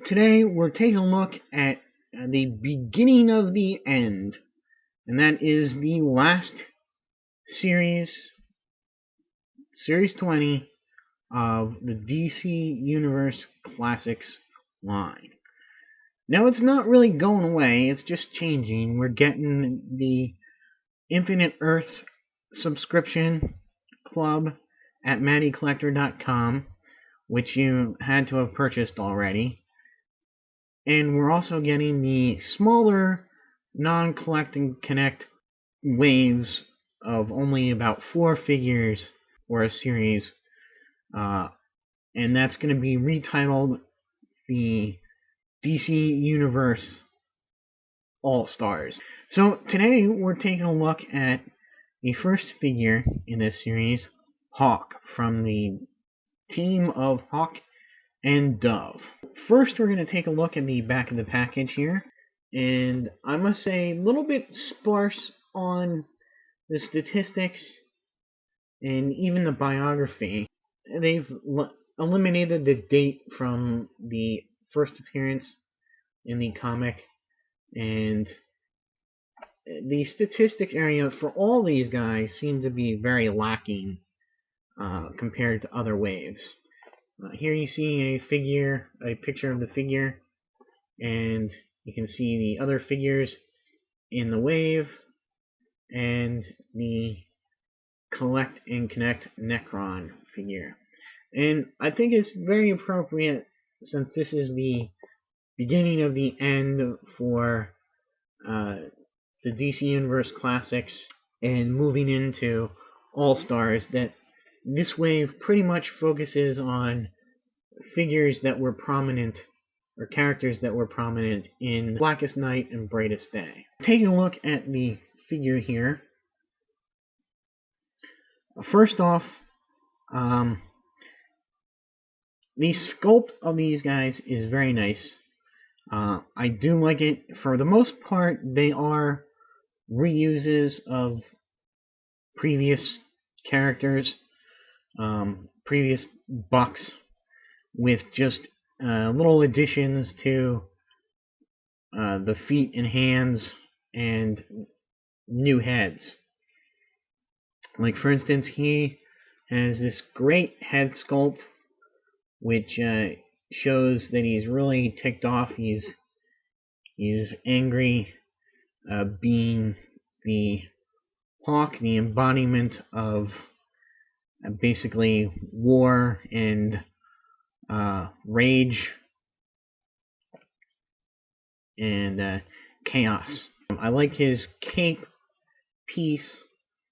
today we're taking a look at the beginning of the end, and that is the last series, Series 20 of the DC Universe Classics line. Now it's not really going away, it's just changing. We're getting the Infinite Earths subscription club at MattyCollector.com, which you had to have purchased already. And we're also getting the smaller non-collect and connect waves of only about 4 figures or a series. And that's going to be retitled the DC Universe All-Stars. So today we're taking a look at the first figure in this series, Hawk, from the team of Hawk and Dove. First, we're going to take a look at the back of the package here, and I must say a little bit sparse on the statistics and even the biography. They've eliminated the date from the first appearance in the comic, and the statistics area for all these guys seem to be very lacking compared to other waves. Here you see a picture of the figure, and you can see the other figures in the wave, and the Collect and Connect Necron figure. And I think it's very appropriate, since this is the beginning of the end for the DC Universe Classics and moving into All-Stars, that this wave pretty much focuses on figures that were prominent, or characters that were prominent in Blackest Night and Brightest Day. Taking a look at the figure here, first off, the sculpt of these guys is very nice. I do like it. For the most part, they are reuses of previous characters, previous bucks, with just little additions to the feet and hands and new heads. Like, for instance, he has this great head sculpt, which shows that he's really ticked off. He's angry, being the Hawk, the embodiment of basically war and rage and chaos. I like his cape piece,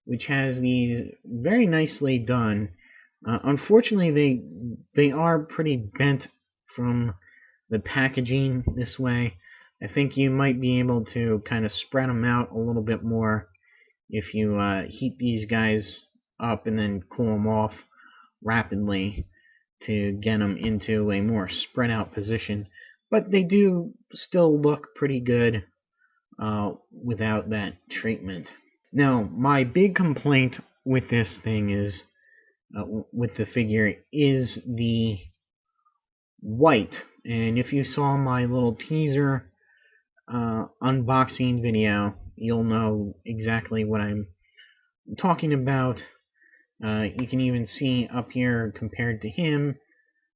which has these very nicely done. Unfortunately, they are pretty bent from the packaging this way. I think you might be able to kind of spread them out a little bit more if you heat these guys up and then cool them off rapidly to get them into a more spread out position. But they do still look pretty good without that treatment. Now, my big complaint with this thing is, with the figure, is the white. And if you saw my little teaser unboxing video, you'll know exactly what I'm talking about. You can even see up here, compared to him,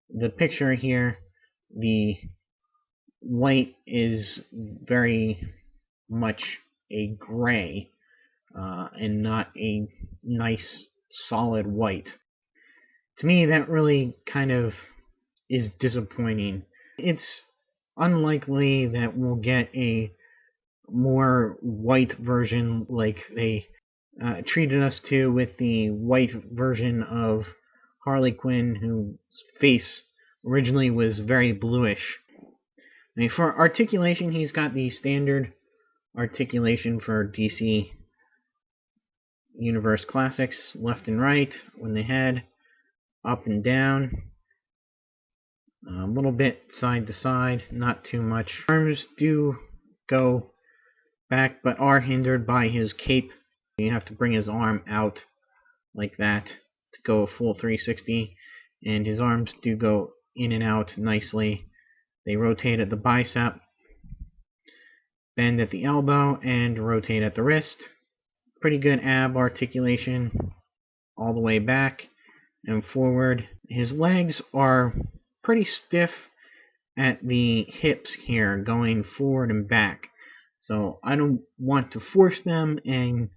the picture here, the white is very much a gray and not a nice solid white. To me, that really kind of is disappointing. It's unlikely that we'll get a more white version like they treated us to with the white version of Harley Quinn, whose face originally was very bluish. I mean, for articulation, he's got the standard articulation for DC Universe Classics, left and right when they head, up and down, a little bit side to side, not too much. Arms do go back, but are hindered by his cape. You have to bring his arm out like that to go a full 360, and his arms do go in and out nicely They rotate at the bicep, bend at the elbow, and rotate at the wrist. Pretty good ab articulation all the way back and forward. His legs are pretty stiff at the hips here, going forward and back. So I don't want to force them and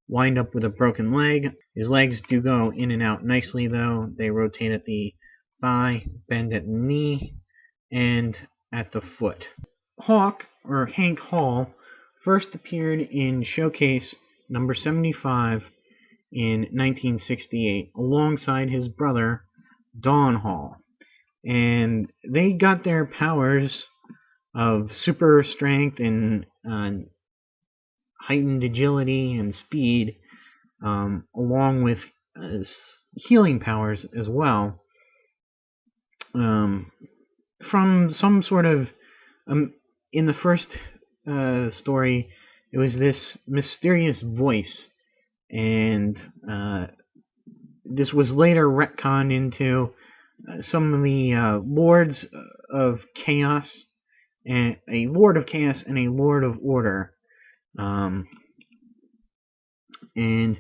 wind up with a broken leg. His legs do go in and out nicely though. They rotate at the thigh, bend at the knee, and at the foot. Hawk, or Hank Hall, first appeared in Showcase number 75 in 1968 alongside his brother Don Hall. And they got their powers of super strength and heightened agility and speed, along with healing powers as well, from some sort of in the first story, it was this mysterious voice, and this was later retconned into some of the lords of chaos, and a lord of chaos and a lord of order, and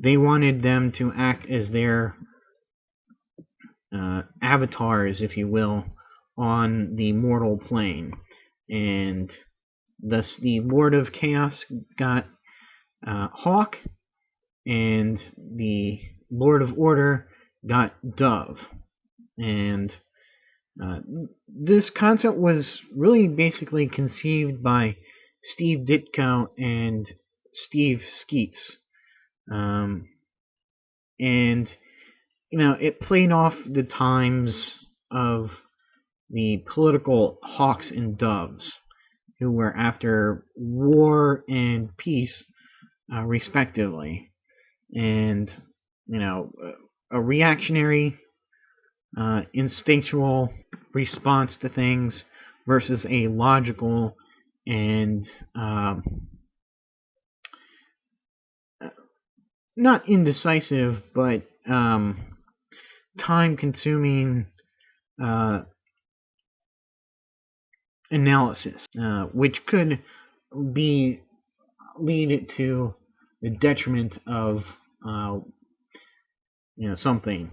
they wanted them to act as their avatars, if you will, on the mortal plane. And thus the Lord of Chaos got Hawk, and the Lord of Order got Dove. And this concept was really basically conceived by Steve Ditko and Steve Skeets. And, you know, it played off the times of the political hawks and doves, who were after war and peace, respectively. And, you know, a reactionary, instinctual response to things versus a logical and not indecisive, but time-consuming analysis, which could lead to the detriment of something,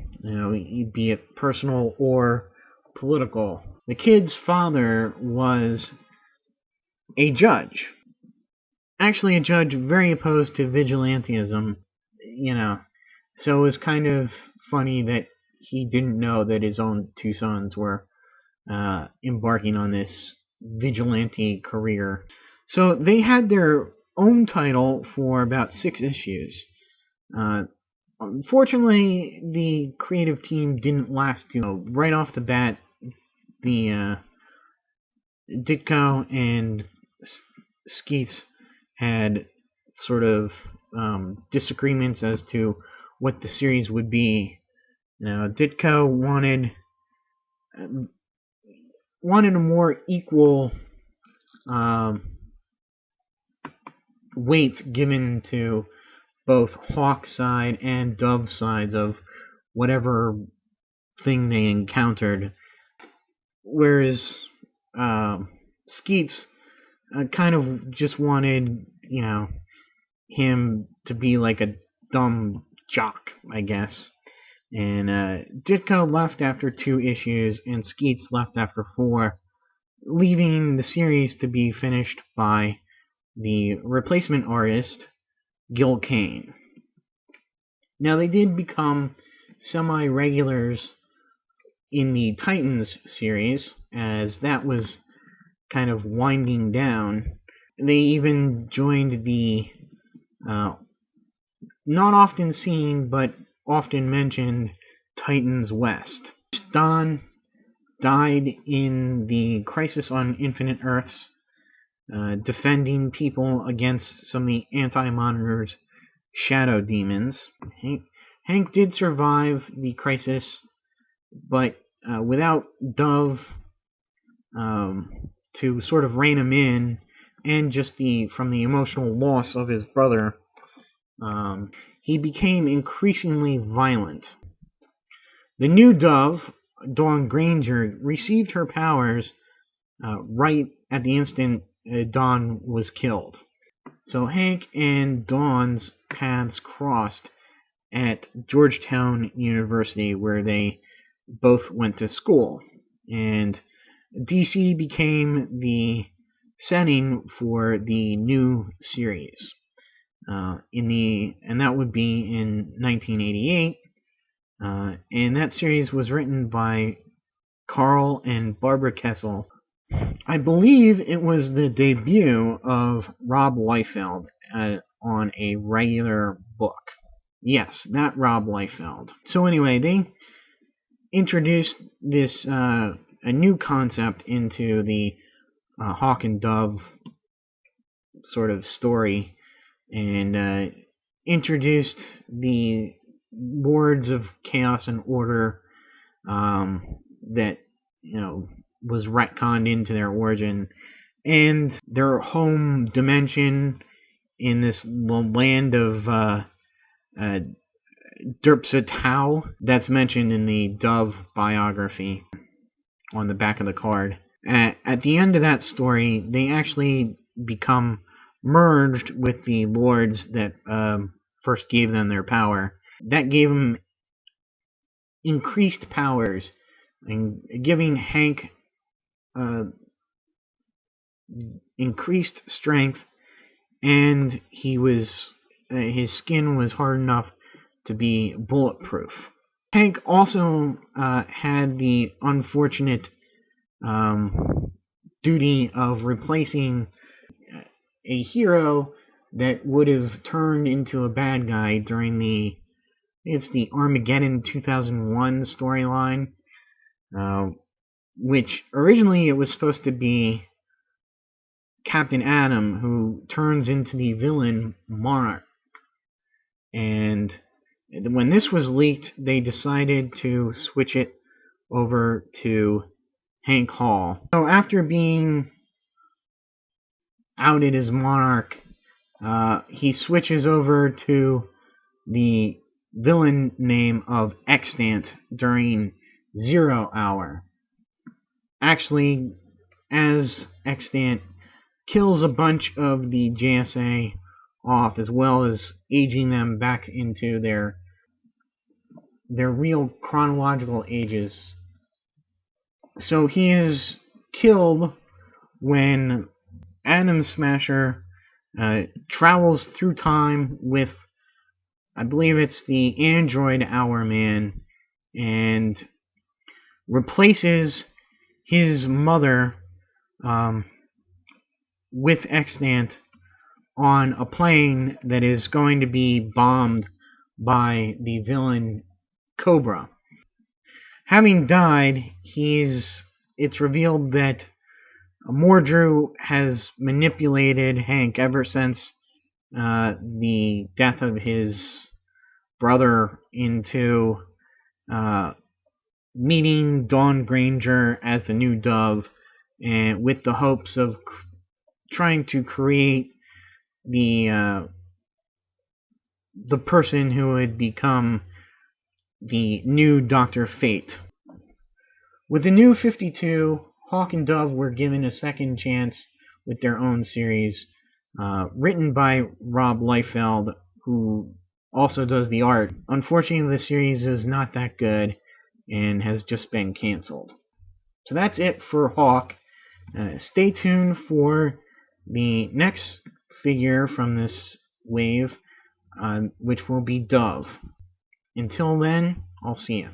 be it personal or political. The kid's father was a judge, actually a judge very opposed to vigilantism, so it was kind of funny that he didn't know that his own two sons were embarking on this vigilante career. So they had their own title for about 6 issues. Unfortunately, the creative team didn't last too long. Right off the bat, the Ditko and Skeets had sort of disagreements as to what the series would be. Ditko wanted a more equal weight given to both Hawk side and Dove sides of whatever thing they encountered, whereas Skeets kind of just wanted, him to be like a dumb jock, I guess. And Ditko left after 2 issues, and Skeets left after 4, leaving the series to be finished by the replacement artist, Gil Kane. Now, they did become semi-regulars in the Titans series, as that was kind of winding down. They even joined the not often seen but often mentioned Titans West. Don died in the Crisis on Infinite Earths, defending people against some of the Anti-Monitor's shadow demons. Hank did survive the crisis, but without Dove to sort of rein him in, and just from the emotional loss of his brother, he became increasingly violent. The new Dove, Dawn Granger, received her powers right at the instant Dawn was killed. So Hank and Dawn's paths crossed at Georgetown University, where they both went to school. And DC became the setting for the new series. And that would be in 1988. And that series was written by Carl and Barbara Kessel. I believe it was the debut of Rob Liefeld on a regular book. Yes, that Rob Liefeld. So anyway, they introduced this a new concept into the Hawk and Dove sort of story, and introduced the Lords of Chaos and Order that was retconned into their origin, and their home dimension in this land of Derpsa Tau that's mentioned in the Dove biography on the back of the card. At the end of that story, they actually become merged with the lords that first gave them their power. That gave them increased powers, and giving Hank increased strength, and his skin was hard enough to be bulletproof. Hank also had the unfortunate duty of replacing a hero that would have turned into a bad guy during the Armageddon 2001 storyline, which originally it was supposed to be Captain Atom, who turns into the villain Monarch. And when this was leaked, they decided to switch it over to Hank Hall. So after being outed as Monarch, he switches over to the villain name of Extant during 0 Hour. Actually, as Extant kills a bunch of the JSA off, as well as aging them back into their real chronological ages. So he is killed when Atom Smasher travels through time with, I believe it's the android Hourman, and replaces his mother with Extant on a plane that is going to be bombed by the villain Cobra. Having died, it's revealed that Mordru has manipulated Hank ever since the death of his brother into meeting Dawn Granger as the new Dove, and with the hopes of trying to create the person who would become the new Dr. Fate. With the new 52, Hawk and Dove were given a second chance with their own series, written by Rob Liefeld, who also does the art. Unfortunately, the series is not that good and has just been canceled. So that's it for Hawk. Stay tuned for the next figure from this wave, which will be Dove. Until then, I'll see you.